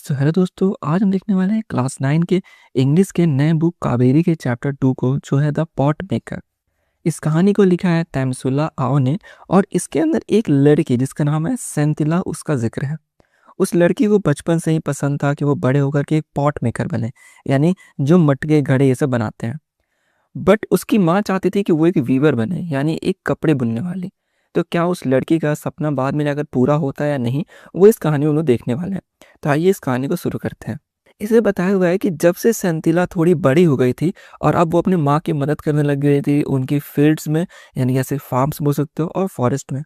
तो हेलो दोस्तों, आज हम देखने वाले हैं क्लास 9 के इंग्लिश के नए बुक कावेरी के चैप्टर 2 को, जो है द पॉट मेकर। इस कहानी को लिखा है तैमसुला आओ ने। और इसके अंदर एक लड़की जिसका नाम है सेंथिला, उसका जिक्र है। उस लड़की को बचपन से ही पसंद था कि वो बड़े होकर के एक पॉट मेकर बने, यानी जो मटके घड़े ये सब बनाते हैं। बट उसकी माँ चाहती थी कि वो एक वीवर बने, यानी एक कपड़े बुनने वाली। तो क्या उस लड़की का सपना बाद में जाकर पूरा होता है या नहीं, वो इस कहानी में हम लोग देखने वाले हैं। तो आइए इस कहानी को शुरू करते हैं। इसे बताया हुआ है कि जब से सेंथिला थोड़ी बड़ी हो गई थी और अब वो अपनी माँ की मदद करने लग गई थी उनकी फील्ड्स में, यानी ऐसे फार्म्स बोल सकते हो, और फॉरेस्ट में।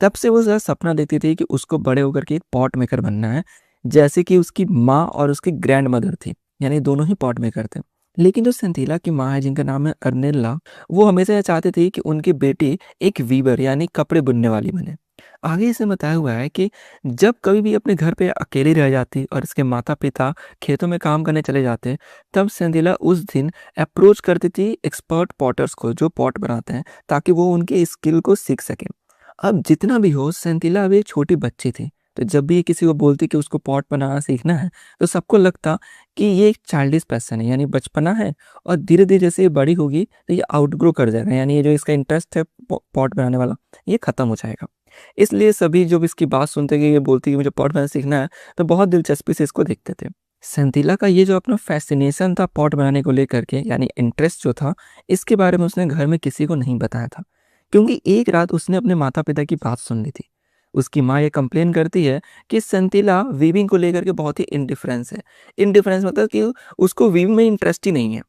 तब से वो ज़रा सपना देखती थी कि उसको बड़े होकर के एक पॉट मेकर बनना है, जैसे कि उसकी माँ और उसकी ग्रैंड मदर थी, यानी दोनों ही पॉट मेकर थे। लेकिन जो सेंथिला की माँ है, जिनका नाम है अर्नेल्ला, वो हमेशा यह चाहती थी कि उनकी बेटी एक वीवर यानी कपड़े बुनने वाली बने। आगे इसे बताया हुआ है कि जब कभी भी अपने घर पे अकेली रह जाती और इसके माता पिता खेतों में काम करने चले जाते, तब सेंथिला उस दिन अप्रोच करती थी एक्सपर्ट पॉटर्स को, जो पॉट बनाते हैं, ताकि वो उनके स्किल को सीख सके। अब जितना भी हो, सेंथिला अभी एक छोटी बच्ची थी। तो जब भी ये किसी को बोलती कि उसको पॉट बनाना सीखना है, तो सबको लगता कि ये एक चाइल्डिश पैशन है, यानी बचपना है। और धीरे धीरे जैसे ये बड़ी होगी तो ये आउटग्रो कर जाएगा, यानी ये जो इसका इंटरेस्ट है पॉट बनाने वाला, ये खत्म हो जाएगा। इसलिए सभी जब इसकी बात सुनते कि ये बोलती कि मुझे पॉट बनाना सीखना है, तो बहुत दिलचस्पी से इसको देखते थे। सेंथिला का ये जो अपना फैसिनेशन था पॉट बनाने को लेकर के, यानी इंटरेस्ट जो था, इसके बारे में उसने घर में किसी को नहीं बताया था। क्योंकि एक रात उसने अपने माता पिता की बात सुन ली थी। उसकी माँ ये कंप्लेन करती है कि सेंथिला वीविंग को लेकर के बहुत ही इंडिफरेंस है। इंडिफरेंस मतलब कि उसको वीविंग में इंटरेस्ट ही नहीं है।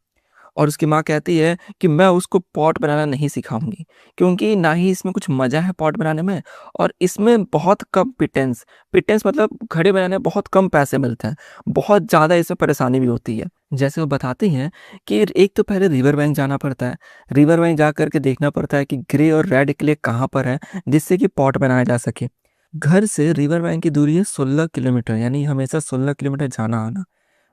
और उसकी माँ कहती है कि मैं उसको पॉट बनाना नहीं सिखाऊंगी, क्योंकि ना ही इसमें कुछ मज़ा है पॉट बनाने में, और इसमें बहुत कम पिटेंस पिटेंस मतलब घड़े बनाने में बहुत कम पैसे मिलते हैं। बहुत ज़्यादा इसमें परेशानी भी होती है। जैसे वो बताती हैं कि एक तो पहले रिवर बैंक जाना पड़ता है। रिवर बैंक जा कर के देखना पड़ता है कि ग्रे और रेड क्ले कहाँ पर है, जिससे कि पॉट बनाया जा सके। घर से रिवर बैंक की दूरी है 16 किलोमीटर, यानी हमेशा 16 किलोमीटर जाना आना।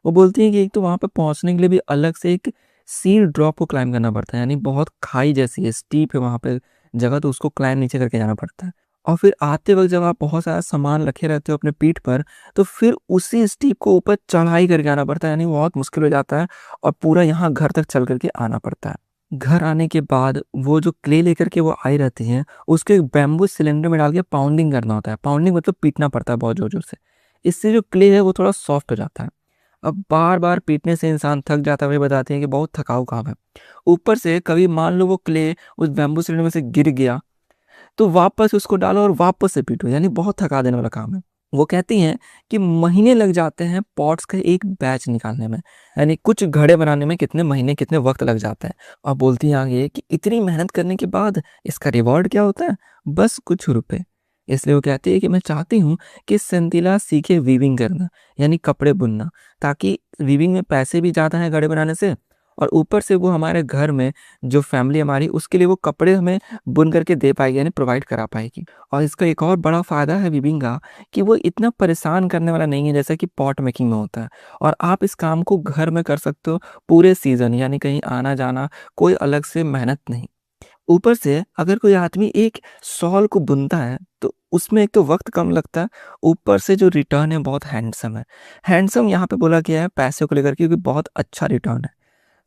वो बोलती है कि एक तो वहाँ पे पहुँचने के लिए भी अलग से एक सील ड्रॉप को क्लाइंब करना पड़ता है, यानी बहुत खाई जैसी है, स्टीप है वहाँ पे जगह, तो उसको क्लाइंब नीचे करके जाना पड़ता है। और फिर आते वक्त जब आप बहुत सारा सामान रखे रहते हो अपने पीठ पर, तो फिर उसी स्टीप को ऊपर चढ़ाई करके आना पड़ता है, यानी बहुत मुश्किल हो जाता है। और पूरा यहाँ घर तक चल करके आना पड़ता है। घर आने के बाद वो जो क्ले लेकर के वो आई रहती हैं, उसको एक बैम्बू सिलेंडर में डाल के पाउंडिंग करना होता है। पाउंडिंग मतलब पीटना पड़ता है बहुत जोर जोर से। इससे जो क्ले है वो थोड़ा सॉफ्ट हो जाता है। अब बार-बार पीटने से इंसान थक जाता है, वे बताते हैं कि बहुत थकाऊ काम है। ऊपर से कभी मान लो वो क्ले उस बैम्बू सिलेंडर में से गिर गया, तो वापस उसको डालो और वापस से पीटो, यानी बहुत थका देने वाला काम है। वो कहती हैं कि महीने लग जाते हैं पॉट्स का एक बैच निकालने में, यानी कुछ घड़े बनाने में कितने महीने, कितने वक़्त लग जाता है। और बोलती हैं आगे कि इतनी मेहनत करने के बाद इसका रिवॉर्ड क्या होता है? बस कुछ रुपए। इसलिए वो कहती है कि मैं चाहती हूँ कि सेंथिला सीखे वीविंग करना, यानी कपड़े बुनना, ताकि वीविंग में पैसे भी ज़्यादा हैं घड़े बनाने से, और ऊपर से वो हमारे घर में जो फैमिली हमारी, उसके लिए वो कपड़े हमें बुन करके दे पाएगी, यानी प्रोवाइड करा पाएगी। और इसका एक और बड़ा फ़ायदा है वीविंग का, कि वो इतना परेशान करने वाला नहीं है जैसा कि पॉट मेकिंग में होता है। और आप इस काम को घर में कर सकते हो पूरे सीज़न, यानी कहीं आना-जाना, कोई अलग से मेहनत नहीं। ऊपर से अगर कोई आदमी एक शॉल को बुनता है, तो उसमें एक तो वक़्त कम लगता है, ऊपर से जो रिटर्न है बहुत हैंडसम है। हैंडसम यहाँ पे बोला गया है पैसे को लेकर के, क्योंकि बहुत अच्छा रिटर्न है,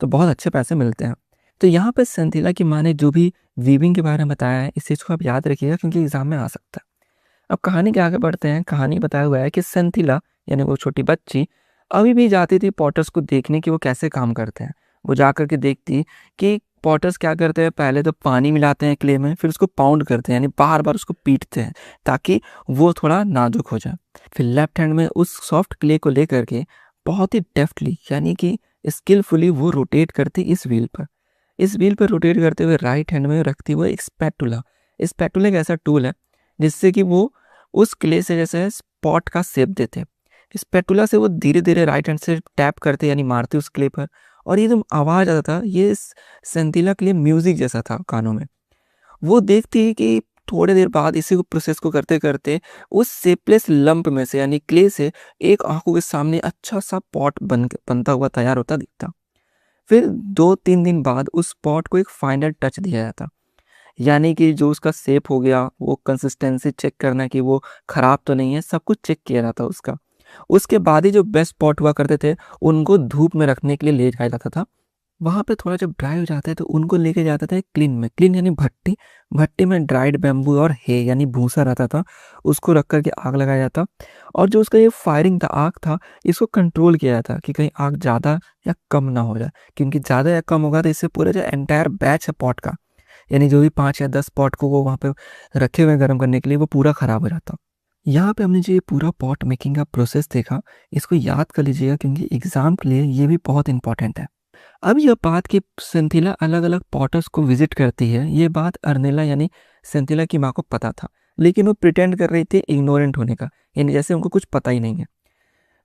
तो बहुत अच्छे पैसे मिलते हैं। तो यहाँ पे सेंथिला की माँ ने जो भी वीविंग के बारे में बताया है, इस चीज़ को आप याद रखिएगा, क्योंकि एग्ज़ाम में आ सकता है। अब कहानी के आगे बढ़ते हैं। कहानी बताया हुआ है कि सेंथिला, यानी वो छोटी बच्ची, अभी भी जाती थी पॉटर्स को देखने कि वो कैसे काम करते हैं। वो जा कर के देखती कि पॉटर्स क्या करते हैं, पहले तो पानी मिलाते हैं क्ले में, फिर उसको पाउंड करते हैं, यानी बार-बार उसको पीटते हैं, ताकि वो थोड़ा नाजुक हो जाए। फिर लेफ्ट हैंड में उस सॉफ्ट क्ले को लेकर के बहुत ही डेफ्टली, यानी कि स्किलफुली वो रोटेट करती इस व्हील पर। इस व्हील पर रोटेट करते हुए राइट हैंड में रखती वो एक स्पैटुला। स्पैटुला एक ऐसा टूल है जिससे कि वो उस क्ले से जैसे स्पॉट का शेप देते। स्पैटुला से वो धीरे-धीरे राइट हैंड से टैप करते, यानी मारते उस क्ले पर, और ये जो आवाज़ आता था, ये सेंथिला के लिए म्यूज़िक जैसा था कानों में। वो देखती कि थोड़ी देर बाद इसी को प्रोसेस को करते-करते उस शेपलेस लंप में से, यानी क्ले से, एक आँखों के सामने अच्छा-सा पॉट बनता हुआ तैयार होता दिखता। फिर 2-3 दिन बाद उस पॉट को एक फाइनल टच दिया जाता। यानी कि जो उसका शेप हो गया, वो कंसिस्टेंसी चेक करना कि वो खराब तो नहीं है, सब कुछ चेक किया जाता उसका। उसके बाद ही जो बेस्ट पॉट हुआ करते थे उनको धूप में रखने के लिए ले जाया जाता था। वहाँ पे थोड़ा जब ड्राई हो जाते हैं तो उनको लेके जाता था क्लीन में। क्लीन यानी भट्टी, भट्टी में ड्राइड बैम्बू और हे यानी भूसा रहता था, उसको रख करके आग लगाया जाता। और जो उसका ये फायरिंग था, आग था, इसको कंट्रोल किया जाता कि कहीं आग ज़्यादा या कम ना हो जाए, क्योंकि ज़्यादा या कम होगा तो इससे पूरा जो एंटायर बैच है पॉट का, यानी जो भी 5 या 10 पॉट को वो वहाँ पे रखे हुए गर्म करने के लिए, वो पूरा ख़राब हो जाता। यहाँ पे हमने जो ये पूरा पॉट मेकिंग का प्रोसेस देखा, इसको याद कर लीजिएगा क्योंकि एग्जाम के लिए ये भी बहुत इंपॉर्टेंट है। अब यह बात कि सिंथिला अलग अलग पॉटर्स को विजिट करती है, ये बात अर्नेला यानी सिंथिला की माँ को पता था, लेकिन वो प्रिटेंड कर रही थी इग्नोरेंट होने का, यानी जैसे उनको कुछ पता ही नहीं है।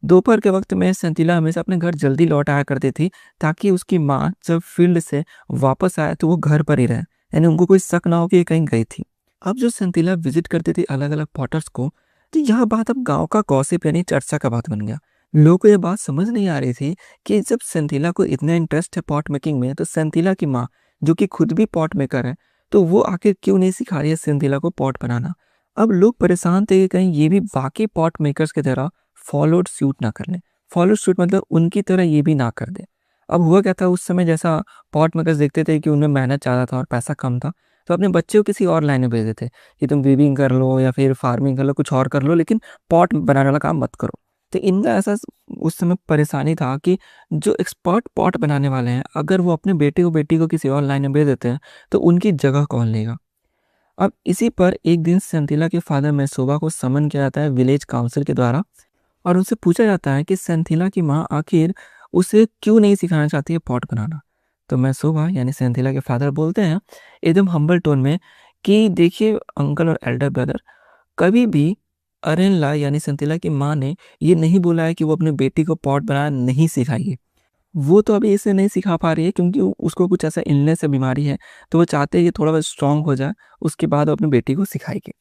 दोपहर के वक्त में सिंथिला हमेशा अपने घर जल्दी लौट आया करती थी, ताकि उसकी माँ जब फील्ड से वापस आए तो वो घर पर ही रहे, यानी उनको कोई शक ना हो कि ये कहीं गई थी। अब जो सिंथिला विजिट करती थी अलग अलग पॉटर्स को, तो यह बात अब गांव का गॉसिप यानी चर्चा का बात बन गया। लोगों को यह बात समझ नहीं आ रही थी कि जब सेंथिला को इतना इंटरेस्ट है पॉट मेकिंग में, तो सेंथिला की माँ जो कि खुद भी पॉट मेकर है, तो वो आखिर क्यों नहीं सिखा रही है सेंथिला को पॉट बनाना। अब लोग परेशान थे कि कहीं ये भी वाकई पॉट मेकर्स की तरह फॉलोड सूट ना कर ले। फॉलोड सूट मतलब उनकी तरह ये भी ना कर दे। अब हुआ क्या था, उस समय जैसा पॉट मेकर्स देखते थे कि उनमें मेहनत ज़्यादा था और पैसा कम था, तो अपने बच्चे को किसी और लाइन में भेज देते कि तुम वीविंग कर लो या फिर फार्मिंग कर लो, कुछ और कर लो, लेकिन पॉट बनाने वाला काम मत करो। तो इनका ऐसा उस समय परेशानी था कि जो एक्सपर्ट पॉट बनाने वाले हैं, अगर वो अपने बेटे को बेटी को किसी और लाइन में भेज देते हैं तो उनकी जगह कौन लेगा। अब इसी पर एक दिन सेंथिला के फादर मैसोबा को समन किया जाता है विलेज काउंसिल के द्वारा, और उनसे पूछा जाता है कि सेंथिला की माँ आखिर उसे क्यों नहीं सिखाना चाहती है पॉट बनाना। तो मैसोबा यानी सेंथिला के फादर बोलते हैं एकदम हम्बल टोन में कि देखिए अंकल और एल्डर ब्रदर, कभी भी अरेनला यानी सेंथिला की माँ ने ये नहीं बोला है कि वो अपने बेटी को पॉट बनाना नहीं सिखाएगी। वो तो अभी इसे नहीं सिखा पा रही है क्योंकि उसको कुछ ऐसा इलनेस या बीमारी है, तो वो चाहते हैं कि थोड़ा बहुत स्ट्रांग हो जाए, उसके बाद वो अपनी बेटी को सिखाएगी।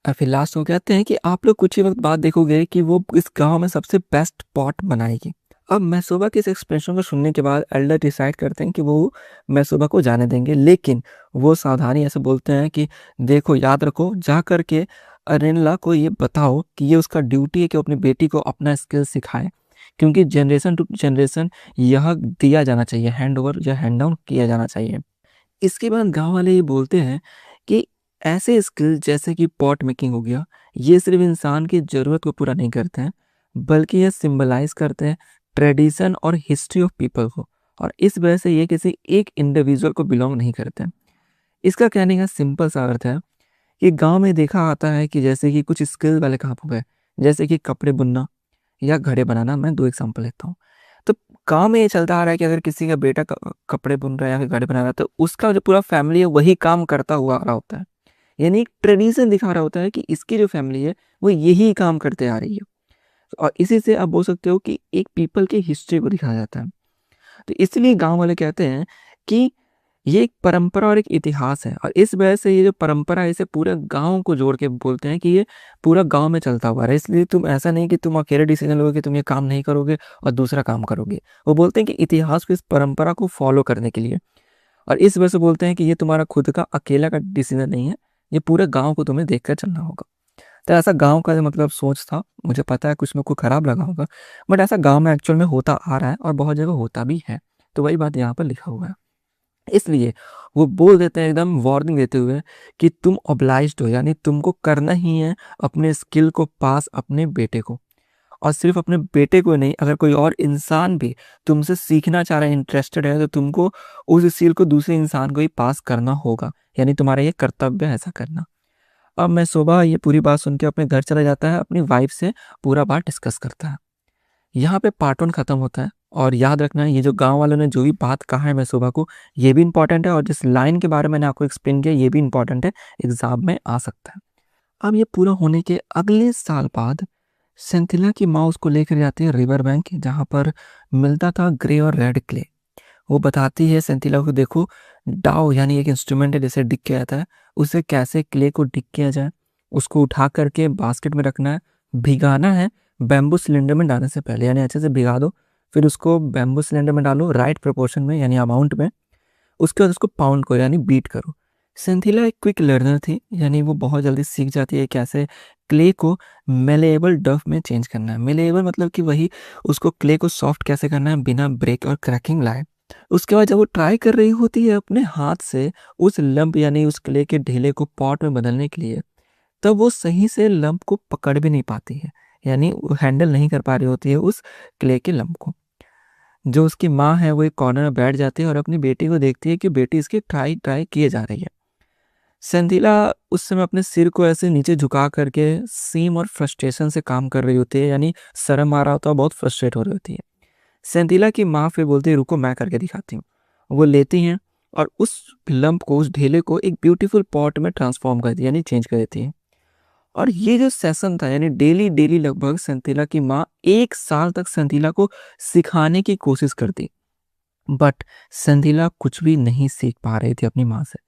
और फिर लास्ट में कहते हैं कि आप लोग कुछ ही वक्त बाद देखोगे कि वो इस गांव में सबसे बेस्ट पॉट बनाएगी। अब मैसोबा के इस एक्सप्रेशन को सुनने के बाद एल्डर डिसाइड करते हैं कि वो मैसोबा को जाने देंगे, लेकिन वो सावधानी ऐसे बोलते हैं कि देखो, याद रखो, जा करके अरेनला को ये बताओ कि ये उसका ड्यूटी है कि अपनी बेटी को अपना स्किल सिखाए, क्योंकि जनरेशन टू जनरेशन यह दिया जाना चाहिए, हैंड ओवर या हैंड डाउन किया जाना चाहिए। इसके बाद गांव वाले ये बोलते हैं कि ऐसे स्किल जैसे कि पॉट मेकिंग हो गया, ये सिर्फ इंसान की ज़रूरत को पूरा नहीं करते हैं, बल्कि ये सिंबलाइज करते हैं ट्रेडिशन और हिस्ट्री ऑफ पीपल को, और इस वजह से ये किसी एक इंडिविजुअल को बिलोंग नहीं करते हैं। इसका कहने का सिंपल सा अर्थ है कि गांव में देखा आता है कि जैसे कि कुछ स्किल वाले काम हो गए, जैसे कि कपड़े बुनना या घड़े बनाना। मैं 2 एग्जांपल लेता हूँ। तो गाँव में ये चलता आ रहा है कि अगर किसी का बेटा कपड़े बुन रहा है या फिर घड़े बना रहा है, तो उसका जो पूरा फैमिली है वही काम करता हुआ आ रहा होता है, यानी एक ट्रेडिशन दिखा रहा होता है कि इसकी जो फैमिली है वो यही काम करते आ रही है। और इसी से आप बोल सकते हो कि एक पीपल की हिस्ट्री को दिखाया जाता है। तो इसलिए गाँव वाले कहते हैं कि ये एक परंपरा और एक इतिहास है, और इस वजह से ये जो परंपरा है इसे पूरे गांव को जोड़ के बोलते हैं कि ये पूरा गांव में चलता हुआ है। इसलिए तुम ऐसा नहीं कि तुम अकेले डिसीजन लोगे कि तुम ये काम नहीं करोगे और दूसरा काम करोगे। वो बोलते हैं कि इतिहास को, इस परंपरा को फॉलो करने के लिए, और इस वजह से बोलते हैं कि ये तुम्हारा खुद का अकेला का डिसीजन नहीं है, ये पूरे गाँव को तुम्हें देख कर चलना होगा। तो ऐसा गाँव का मतलब सोच था। मुझे पता है कुछ में को खराब लगा होगा, बट ऐसा गाँव में एक्चुअल में होता आ रहा है और बहुत जगह होता भी है। तो वही बात यहाँ पर लिखा हुआ है। इसलिए वो बोल देते हैं एकदम वार्निंग देते हुए कि तुम ऑब्लाइज्ड हो, यानी तुमको करना ही है अपने स्किल को पास अपने बेटे को, और सिर्फ अपने बेटे को नहीं, अगर कोई और इंसान भी तुमसे सीखना चाह रहा है, इंटरेस्टेड है, तो तुमको उस स्किल को दूसरे इंसान को ही पास करना होगा, यानी तुम्हारा ये कर्तव्य है ऐसा करना। अब मैं सुबह ये पूरी बात सुन के अपने घर चला जाता है, अपनी वाइफ से पूरा बात डिस्कस करता है। यहाँ पे पार्ट 1 खत्म होता है। और याद रखना है, ये जो गांव वालों ने जो भी बात कहा है मैं सुबह को, ये भी इंपॉर्टेंट है, और जिस लाइन के बारे में मैंने आपको एक्सप्लेन किया ये भी इंपॉर्टेंट है, एग्जाम में आ सकता है। अब ये पूरा होने के अगले साल बाद सेंथिला की माँ उसको लेकर जाती है रिवर बैंक, जहाँ पर मिलता था ग्रे और रेड क्ले। वो बताती है सेंथिला को, देखो डाउ यानी एक इंस्ट्रूमेंट है जैसे डिक किया जाता है, उसे कैसे क्ले को डिक किया जाए, उसको उठा करके बास्केट में रखना है, भिगाना है बैम्बू सिलेंडर में डालने से पहले, यानी अच्छे से भिगा दो, फिर उसको बैम्बू सिलेंडर में डालो राइट प्रोपोर्शन में यानी अमाउंट में, उसके बाद उसको पाउंड करो यानी बीट करो। सेंथिला एक क्विक लर्नर थी, यानी वो बहुत जल्दी सीख जाती है कैसे क्ले को मेलेएबल डफ में चेंज करना है। मेलेएबल मतलब कि वही उसको क्ले को सॉफ्ट कैसे करना है बिना ब्रेक और क्रैकिंग लाए। उसके बाद जब वो ट्राई कर रही होती है अपने हाथ से उस लंप यानी उस क्ले के ढेले को पॉट में बदलने के लिए, तब वो सही से लंप को पकड़ भी नहीं पाती है, यानी वो हैंडल नहीं कर पा रही होती है उस क्ले के लंप को। जो उसकी माँ है वो एक कॉर्नर में बैठ जाती है और अपनी बेटी को देखती है कि बेटी इसकी ट्राई ट्राई किए जा रही है। सेंथिला उस समय अपने सिर को ऐसे नीचे झुका करके सीम और फ्रस्ट्रेशन से काम कर रही होती है, यानी शर्म आ रहा होता है, बहुत फ्रस्ट्रेट हो रही होती है। सेंथिला की माँ फिर बोलती है रुको मैं करके दिखाती हूँ। वो लेती हैं और उस लंप को उस ढेले को एक ब्यूटीफुल पॉट में ट्रांसफॉर्म कर दी यानी चेंज कर देती है। और ये जो सेशन था यानी डेली डेली लगभग सेंथिला की माँ 1 साल तक सेंथिला को सिखाने की कोशिश करती, बट सेंथिला कुछ भी नहीं सीख पा रही थी अपनी माँ से।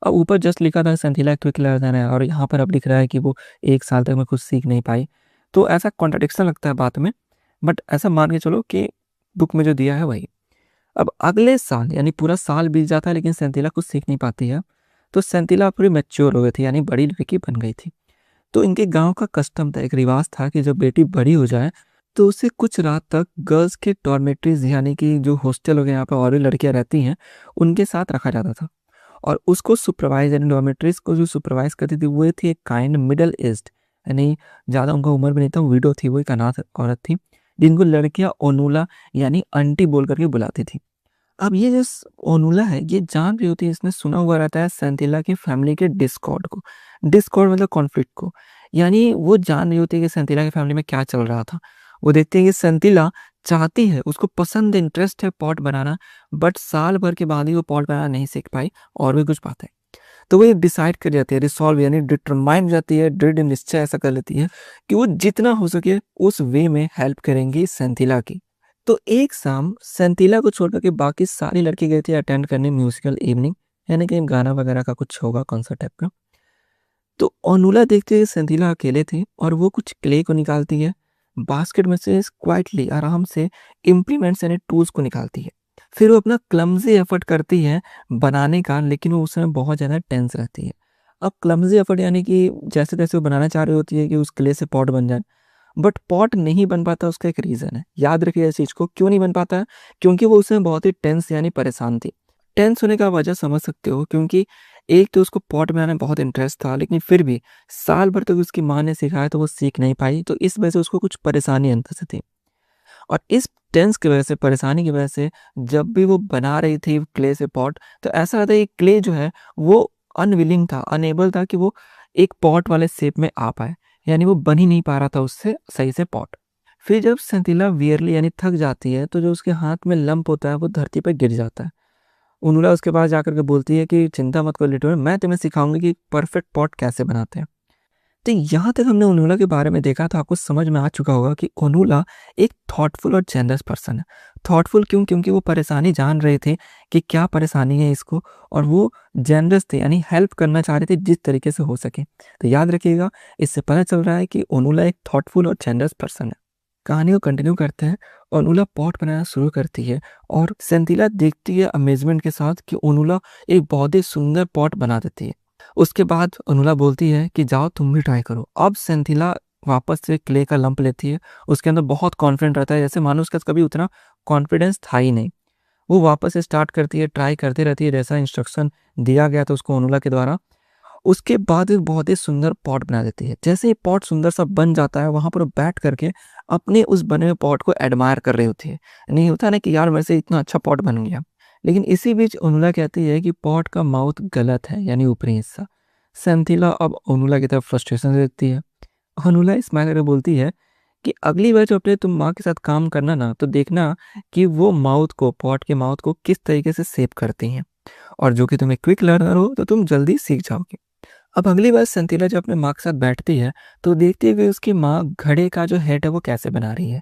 अब ऊपर जस्ट लिखा था सेंथिला क्विक लर्नर है और यहाँ पर अब लिख रहा है कि वो 1 साल तक मैं कुछ सीख नहीं पाई, तो ऐसा कॉन्ट्रडिक्शन लगता है बात में। बट ऐसा मान के चलो कि बुक में जो दिया है वही। अब अगले साल यानी पूरा साल बीत जाता है लेकिन सेंथिला कुछ सीख नहीं पाती है। तो सेंथिला पूरी मैच्योर हो गई थी यानी बड़ी लड़की बन गई थी। तो इनके गांव का कस्टम था, एक रिवाज था कि जब बेटी बड़ी हो जाए तो उसे कुछ रात तक गर्ल्स के डॉर्मेट्रीज यानी कि जो हॉस्टल हो गए यहाँ पे और भी लड़कियां रहती हैं उनके साथ रखा जाता था। और उसको सुपरवाइज यानी डॉर्मेट्रीज को जो सुपरवाइज करती थी वो थी एक काइंड मिडल एज्ड, यानी ज़्यादा उनका उम्र भी नहीं था, विडो थी, वो एक अनाथ औरत थी जिनको लड़कियां ओनुला यानी आंटी बोल करके बुलाती थी। अब ये जो ओनुला है ये जान रही होती है, इसने सुना हुआ रहता है सेंथिला की फैमिली के डिस्कॉर्ड को। डिस्कॉर्ड मतलब कॉन्फ्लिक्ट को, यानी वो जान रही होती है कि सेंथिला की फैमिली में क्या चल रहा था। वो देखती है कि सेंथिला चाहती है, उसको पसंद इंटरेस्ट है पॉट बनाना, बट साल भर के बाद ही वो पॉट बनाना नहीं सीख पाई और भी कुछ बात है। तो वो ये डिसाइड कर जाती है, रिसॉल्व यानी डिटरमाइन हो जाती है, दृढ़ निश्चय ऐसा कर लेती है कि वो जितना हो सके उस वे में हेल्प करेंगी सेंथिला की। तो एक शाम सेंथिला को छोड़कर के बाकी सारी लड़की गई थी अटेंड करने म्यूजिकल इवनिंग, यानी कहीं गाना वगैरह का कुछ होगा कॉन्सर्ट टाइप का। तो अनुला देखते ही सेंथिला अकेले थी और वो कुछ क्ले को निकालती है बास्केट में से, क्वाइटली आराम से इम्प्लीमेंट्स यानी टूल्स को निकालती है। फिर वो अपना क्लमजी एफर्ट करती है बनाने का, लेकिन वो उसमें बहुत ज़्यादा टेंस रहती है। अब क्लमजी एफर्ट यानी कि जैसे तैसे वो बनाना चाह रही होती है कि उस क्ले से पॉट बन जाए, बट पॉट नहीं बन पाता। उसका एक रीज़न है, याद रखिए इस चीज़ को, क्यों नहीं बन पाता है, क्योंकि वो उसमें बहुत ही टेंस यानी परेशान थी। टेंस होने का वजह समझ सकते हो, क्योंकि एक तो उसको पॉट बनाने में बहुत इंटरेस्ट था लेकिन फिर भी साल भर तक उसकी माँ ने सिखाया तो वो सीख नहीं पाई, तो इस वजह से उसको कुछ परेशानी अंदर से थी। और इस टेंस की वजह से, परेशानी की वजह से जब भी वो बना रही थी क्ले से पॉट, तो ऐसा लगता है कि क्ले जो है वो अनविलिंग था, अनेबल था कि वो एक पॉट वाले शेप में आ पाए, यानी वो बन ही नहीं पा रहा था उससे सही से पॉट। फिर जब सेंथिला वियरली यानी थक जाती है तो जो उसके हाथ में लंप होता है वो धरती पर गिर जाता है। उनुला उसके पास जाकर के बोलती है कि चिंता मत करो लिटो, मैं तुम्हें सिखाऊंगी कि परफेक्ट पॉट कैसे बनाते हैं। तो यहाँ तक हमने ओनुला के बारे में देखा तो आपको समझ में आ चुका होगा कि ओनुला एक थॉटफुल और जेनरस पर्सन है। थॉटफुल क्यों? क्योंकि वो परेशानी जान रहे थे कि क्या परेशानी है इसको, और वो जेनरस थे यानी हेल्प करना चाह रहे थे जिस तरीके से हो सके। तो याद रखिएगा, इससे पता चल रहा है कि ओनुला एक थॉटफुल और जेनरस पर्सन है। कहानी को कंटिन्यू करते हैं। ओनुला पॉट बनाना शुरू करती है और सेंथिला देखती है अमेजमेंट के साथ कि ओनुला एक बहुत ही सुंदर पॉट बना देती है। उसके बाद अनुला बोलती है कि जाओ तुम भी ट्राई करो। अब सेंथिला वापस से क्ले का लंप लेती है, उसके अंदर बहुत कॉन्फिडेंट रहता है, जैसे मानो उसका कभी उतना कॉन्फिडेंस था ही नहीं। वो वापस से स्टार्ट करती है, ट्राई करती रहती है जैसा इंस्ट्रक्शन दिया गया था उसको अनुला के द्वारा। उसके बाद एक बहुत ही सुंदर पॉट बना देती है। जैसे ही पॉट सुंदर सा बन जाता है, वहां पर वो बैठ करके अपने उस बने हुए पॉट को एडमायर कर रही होती है। नहीं होता ना कि यार मेरे से इतना अच्छा पॉट बन गया। लेकिन इसी बीच अनुला कहती है कि पॉट का माउथ गलत है यानी ऊपरी हिस्सा। सेंथिला अब अनुला की तरफ फ्रस्ट्रेशन से देखती है। अनुला स्माइल करके बोलती है कि अगली बार जब अपने तुम माँ के साथ काम करना ना, तो देखना कि वो माउथ को, पॉट के माउथ को किस तरीके से सेव करती हैं, और जो कि तुम्हें क्विक लर्नर हो तो तुम जल्दी सीख जाओगे। अब अगली बार सेंथिला जब अपने माँ के साथ बैठती है तो देखती है कि उसकी माँ घड़े का जो हेड है वो कैसे बना रही है।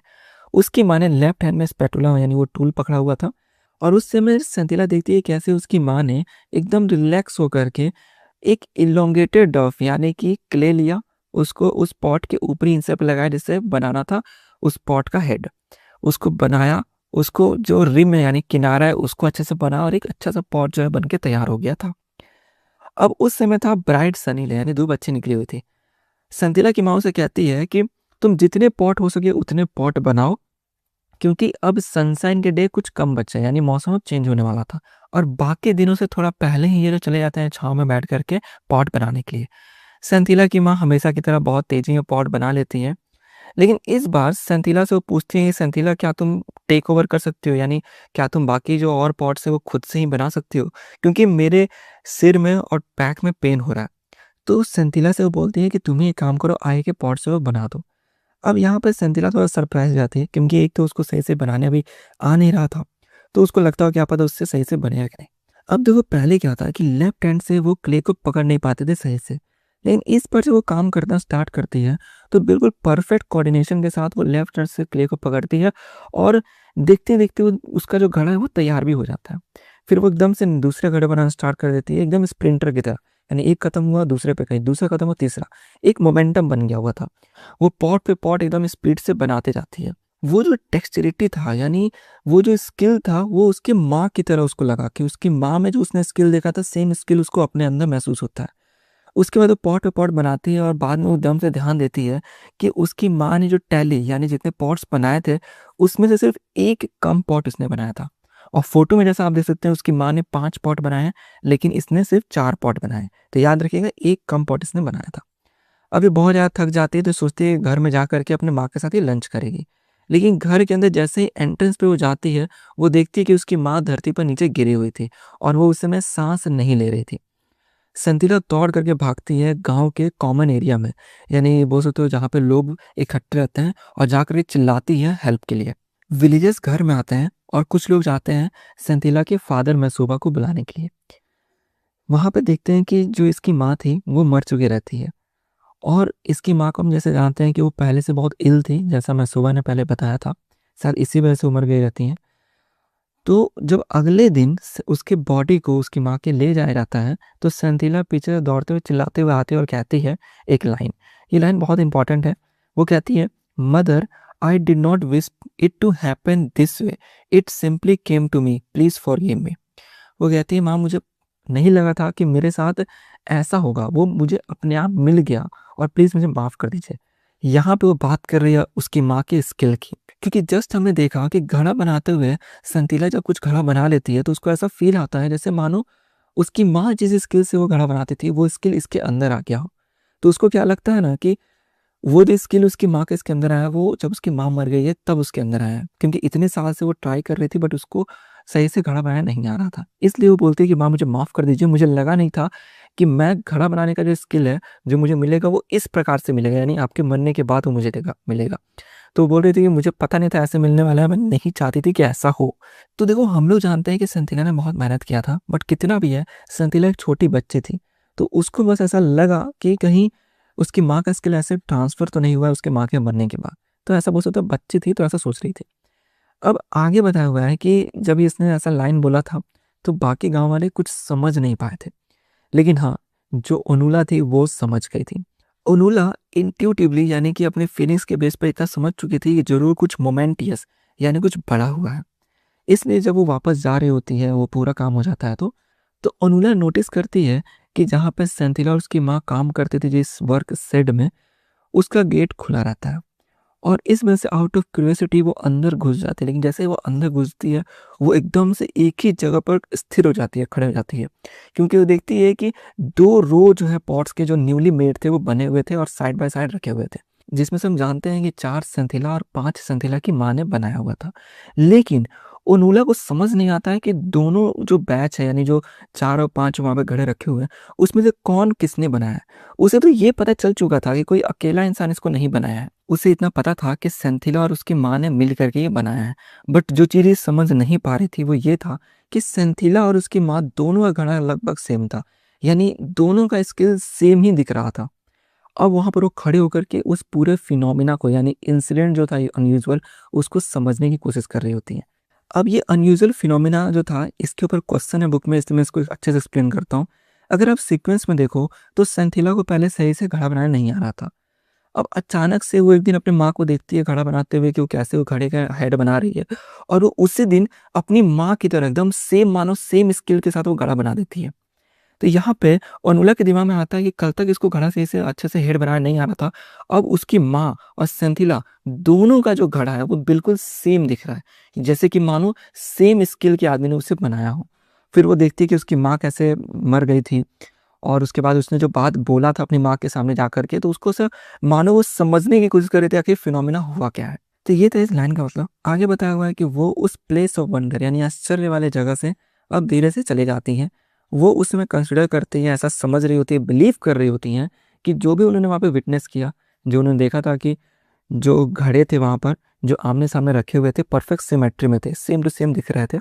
उसकी माँ ने लेफ्ट हैंड में स्पैटुला यानी वो टूल पकड़ा हुआ था, और उस समय सेंथिला देखती है कैसे उसकी माँ ने एकदम रिलैक्स होकर के एक इलोंगेटेड डफ यानी कि क्ले लिया, उसको उस पॉट के ऊपरी हिस्से पर लगाया जिससे बनाना था उस पॉट का हेड। उसको बनाया, उसको जो रिम है यानी किनारा है उसको अच्छे से बना, और एक अच्छा सा पॉट जो है बन के तैयार हो गया था। अब उस समय था ब्राइट सनी डे, यानी धूप अच्छी निकली हुई थी। सेंथिला की माँ उसे कहती है कि तुम जितने पॉट हो सके उतने पॉट बनाओ, क्योंकि अब सनशाइन के डे कुछ कम बचे हैं, यानी मौसम अब चेंज होने वाला था और बाकी दिनों से थोड़ा पहले ही ये लोग चले जाते हैं छाँव में बैठ करके पॉट बनाने के लिए। सेंथिला की माँ हमेशा की तरह बहुत तेजी में पॉट बना लेती हैं, लेकिन इस बार सेंथिला से वो पूछती हैं, सेंथिला क्या तुम टेक ओवर कर सकती हो, यानी क्या तुम बाकी जो और पॉट्स है वो खुद से ही बना सकती हो, क्योंकि मेरे सिर में और बैक में पेन हो रहा है। तो सेंथिला से वो बोलती है कि तुम ही एक काम करो, आगे के पॉट से वो बना दो। अब यहाँ पे सेंथिला थोड़ा सरप्राइज़ हो जाती है, क्योंकि एक तो उसको सही से बनाने अभी आ नहीं रहा था, तो उसको लगता हो क्या पता उससे सही से बनेगा कि नहीं। अब देखो पहले क्या था कि लेफ्ट हैंड से वो क्ले को पकड़ नहीं पाते थे सही से, लेकिन इस पर जब वो काम करना स्टार्ट करती है, तो बिल्कुल परफेक्ट कोऑर्डिनेशन के साथ वो लेफ्ट हैंड से क्ले को पकड़ती है और देखते-देखते वो उसका जो घड़ा है वो तैयार भी हो जाता है। फिर वो एकदम से दूसरे घड़े बनाना स्टार्ट कर देती है, एकदम स्प्रिंटर की तरह, यानी एक खत्म हुआ दूसरे पे कहीं, दूसरा खत्म हुआ तीसरा, एक मोमेंटम बन गया हुआ था। वो पॉट पे पॉट एकदम स्पीड से बनाते जाती है। वो जो टेक्स्चरिटी था, यानी वो जो स्किल था, वो उसकी माँ की तरह उसको लगा कि उसकी माँ में जो उसने स्किल देखा था, सेम स्किल उसको अपने अंदर महसूस होता है। उसके बाद वो पॉट पे पॉट बनाती है और बाद में वो एकदम से ध्यान देती है कि उसकी माँ ने जो टैली यानी जितने पॉट्स बनाए थे, उसमें से सिर्फ एक कम पॉट इसने बनाया था। और फोटो में जैसा आप देख सकते हैं उसकी माँ ने 5 पॉट बनाए हैं, लेकिन इसने सिर्फ 4 पॉट बनाए हैं। तो याद रखिएगा, एक कम पॉट इसने बनाया था। अब ये बहुत ज़्यादा थक जाती है, तो सोचती है घर में जा कर के अपने माँ के साथ ही लंच करेगी। लेकिन घर के अंदर जैसे ही एंट्रेंस पे वो जाती है, वो देखती है कि उसकी माँ धरती पर नीचे गिरी हुई थी और वो उस समय साँस नहीं ले रही थी। सेंथिला दौड़ करके भागती है गाँव के कॉमन एरिया में, यानी बोल सकते हो जहाँ पे लोग इकट्ठे रहते हैं, और जाकर के चिल्लाती है हेल्प के लिए। विलेजर्स घर में आते हैं और कुछ लोग जाते हैं सेंथिला के फादर मैसूबा को बुलाने के लिए। वहाँ पे देखते हैं कि जो इसकी माँ थी वो मर चुकी रहती है, और इसकी माँ को हम जैसे जानते हैं कि वो पहले से बहुत इल थी, जैसा मैसूबा ने पहले बताया था, शायद इसी वजह से वो मर गई रहती हैं। तो जब अगले दिन उसके बॉडी को उसकी माँ के ले जाया जाता है, तो सेंथिला पीछे दौड़ते हुए चिल्लाते हुए आती है और कहती है एक लाइन। ये लाइन बहुत इंपॉर्टेंट है। वो कहती है, mother, I did not wish it to happen this way, it simply came to me, please forgive me. वो कहती है, माँ मुझे नहीं लगा था कि मेरे साथ ऐसा होगा, वो मुझे अपने आप मिल गया और प्लीज़ मुझे माफ़ कर दीजिए। यहाँ पे वो बात कर रही है उसकी माँ के स्किल की, क्योंकि जस्ट हमने देखा कि घड़ा बनाते हुए सेंथिला जब कुछ घड़ा बना लेती है तो उसको ऐसा फ़ील आता है जैसे मानो उसकी माँ जिस स्किल से वो घड़ा बनाती थी वो स्किल इसके अंदर आ गया हो। तो उसको क्या लगता है ना कि वो जो स्किल उसकी माँ के इसके अंदर आया, वो जब उसकी माँ मर गई है तब उसके अंदर आया है। क्योंकि इतने साल से वो ट्राई कर रही थी बट उसको सही से घड़ा बनाना नहीं आ रहा था। इसलिए वो बोलती है कि माँ मुझे माफ़ कर दीजिए, मुझे लगा नहीं था कि मैं घड़ा बनाने का जो स्किल है, जो मुझे मिलेगा वो इस प्रकार से मिलेगा, यानी आपके मरने के बाद वो मुझे देगा मिलेगा। तो वो बोल रही थी कि मुझे पता नहीं था ऐसे मिलने वाला है, मैं नहीं चाहती थी कि ऐसा हो। तो देखो हम लोग जानते हैं कि सेंथिला ने बहुत मेहनत किया था, बट कितना भी है, सेंथिला एक छोटी बच्ची थी। तो उसको बस ऐसा लगा कि कहीं उसकी माँ का स्किल ऐसे ट्रांसफ़र तो नहीं हुआ है उसके माँ के मरने के बाद। तो ऐसा बोल सकते हो बच्ची थी तो ऐसा सोच रही थी। अब आगे बताया हुआ है कि जब इसने ऐसा लाइन बोला था, तो बाकी गाँव वाले कुछ समझ नहीं पाए थे। लेकिन हाँ, जो ओनुला थी वो समझ गई थी। ओनुला इंट्यूटिवली, यानी कि अपने फीलिंग्स के बेस पे इतना समझ चुकी थी कि ज़रूर कुछ मोमेंटियस, यानी कुछ बड़ा हुआ है। इसलिए जब वो वापस जा रही होती है, वो पूरा काम हो जाता है तो अनुला नोटिस करती है कि जहाँ पे सेंथिला और उसकी माँ काम करती थी जिस वर्क शेड में, उसका गेट खुला रहता है। और इस वजह से आउट ऑफ क्यूरियोसिटी वो अंदर घुस जाती है, लेकिन जैसे ही वो अंदर घुसती है, वो एकदम से एक ही जगह पर स्थिर हो जाती है, खड़े हो जाती है। क्योंकि वो देखती है कि 2 रो जो है पॉट्स के जो न्यूली मेड थे वो बने हुए थे और साइड बाय साइड रखे हुए थे। जिसमें से हम जानते हैं कि 4 सेंथिला और 5 सेंथिला की माँ ने बनाया हुआ था। लेकिन ओनुला को समझ नहीं आता है कि दोनों जो बैच है, यानी जो 4 और 5 वहाँ पे घड़े रखे हुए हैं, उसमें से कौन किसने बनाया है। उसे तो ये पता चल चुका था कि कोई अकेला इंसान इसको नहीं बनाया है। उसे इतना पता था कि सेंथिला और उसकी माँ ने मिल करके ये बनाया है। बट जो चीज़ ये समझ नहीं पा रही थी वो ये था कि सेंथिला और उसकी माँ दोनों का घड़ा लगभग सेम था। यानी दोनों का स्किल सेम ही दिख रहा था। अब वहाँ पर वो खड़े होकर के उस पूरे फिनोमिना को, यानी इंसिडेंट जो था ये अनयूजुअल, उसको समझने की कोशिश कर रही होती हैं। अब ये अनयूजुअल फिनोमिना जो था, इसके ऊपर क्वेश्चन है बुक में, इसलिए मैं इसको अच्छे से एक्सप्लेन करता हूँ। अगर आप सीक्वेंस में देखो तो सेंथिला को पहले सही से घड़ा बनाना नहीं आ रहा था। अब अचानक से वो एक दिन अपनी माँ को देखती है घड़ा बनाते हुए कि वो कैसे वो घड़े का हेड बना रही है, और वो उसी दिन अपनी माँ की तरह एकदम सेम, मानो सेम स्किल के साथ वो घड़ा बना देती है। तो यहाँ पे अनुला के दिमाग में आता है कि कल तक इसको घड़ा से इसे अच्छे से हेड बनाना नहीं आ रहा था, अब उसकी माँ और सेंथिला दोनों का जो घड़ा है वो बिल्कुल सेम दिख रहा है, जैसे कि मानो सेम स्किल के आदमी ने उसे बनाया हो। फिर वो देखती है कि उसकी माँ कैसे मर गई थी और उसके बाद उसने जो बात बोला था अपनी माँ के सामने जा कर के, तो उसको सब मानो वो समझने की कोशिश कर रहे थे आखिर फिनोमिना हुआ क्या है। तो ये था इस लाइन का मतलब। आगे बताया हुआ है कि वो उस प्लेस ऑफ वंडर यानी आश्चर्य वाले जगह से अब धीरे से चले जाती हैं। वो उस समय कंसिडर करती हैं, ऐसा समझ रही होती है, बिलीव कर रही होती हैं कि जो भी उन्होंने वहाँ पे विटनेस किया, जो उन्होंने देखा था कि जो घड़े थे वहाँ पर, जो आमने-सामने रखे हुए थे, परफेक्ट सिमेट्री में थे, सेम टू सेम दिख रहे थे।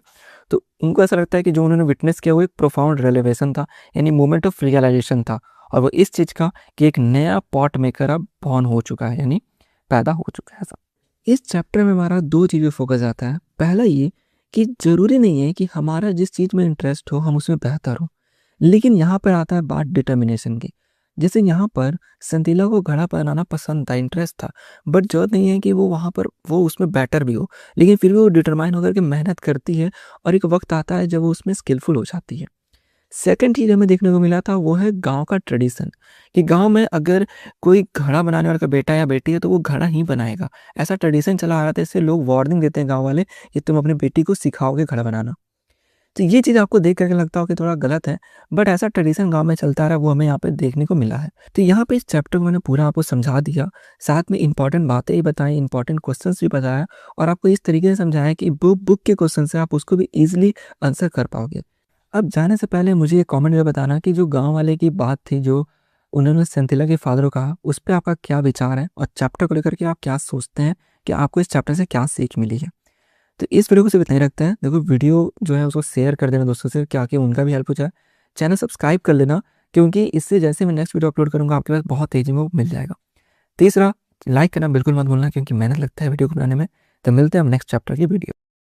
तो उनको ऐसा लगता है कि जो उन्होंने विटनेस किया वो एक प्रोफाउंड रियलाइज़ेशन था, यानी मोमेंट ऑफ रियलाइज़ेशन था, और वो इस चीज़ का कि एक नया पॉट मेकर अब बॉर्न हो चुका है, यानी पैदा हो चुका है ऐसा। इस चैप्टर में हमारा 2 चीज़ पे फोकस आता है। पहला ये कि ज़रूरी नहीं है कि हमारा जिस चीज़ में इंटरेस्ट हो हम उसमें बेहतर हों। लेकिन यहाँ पर आता है बात डिटर्मिनेशन की। जैसे यहाँ पर संतीला को घड़ा बनाना पसंद था, इंटरेस्ट था, बट ज़रूरत नहीं है कि वो वहाँ पर वो उसमें बेटर भी हो। लेकिन फिर भी वो डिटरमाइन होकर के मेहनत करती है और एक वक़्त आता है जब वो उसमें स्किलफुल हो जाती है। सेकंड चीज़ हमें देखने को मिला था वो है गाँव का ट्रेडिशन, कि गाँव में अगर कोई घड़ा बनाने वाला का बेटा या बेटी है तो वो घड़ा ही बनाएगा। ऐसा ट्रेडिशन चला आ रहा था, इससे लोग वार्निंग देते हैं गाँव वाले कि तुम अपनी बेटी को सिखाओगे घड़ा बनाना। तो ये चीज़ आपको देख कर के लगता हो कि थोड़ा गलत है, बट ऐसा ट्रेडिशन गाँव में चलता रहा, वो हमें यहाँ पे देखने को मिला है। तो यहाँ पे इस चैप्टर को मैंने पूरा आपको समझा दिया, साथ में इम्पोर्टेंट बातें भी बताई, इम्पोर्टेंट क्वेश्चंस भी बताया और आपको इस तरीके से समझाया कि बुक के क्वेश्चन से आप उसको भी ईज़िली आंसर कर पाओगे। अब जाने से पहले मुझे ये कमेंट में बताना कि जो गाँव वाले की बात थी, जो उन्होंने सेंथिला के फादर को कहा, उस पे आपका क्या विचार है और चैप्टर को लेकर के आप क्या सोचते हैं कि आपको इस चैप्टर से क्या सीख मिली है? तो इस वीडियो को सिर्फ इतना ही रखते हैं। देखो वीडियो जो है उसको शेयर कर देना दोस्तों से, क्या कि उनका भी हेल्प हो जाए। चैनल सब्सक्राइब कर लेना, क्योंकि इससे जैसे मैं नेक्स्ट वीडियो अपलोड करूँगा आपके पास बहुत तेज़ी में वो मिल जाएगा। तीसरा, लाइक करना बिल्कुल मत भूलना, क्योंकि मेहनत लगता है वीडियो को बनाने में। तो मिलते हैं हम नेक्स्ट चैप्टर की वीडियो।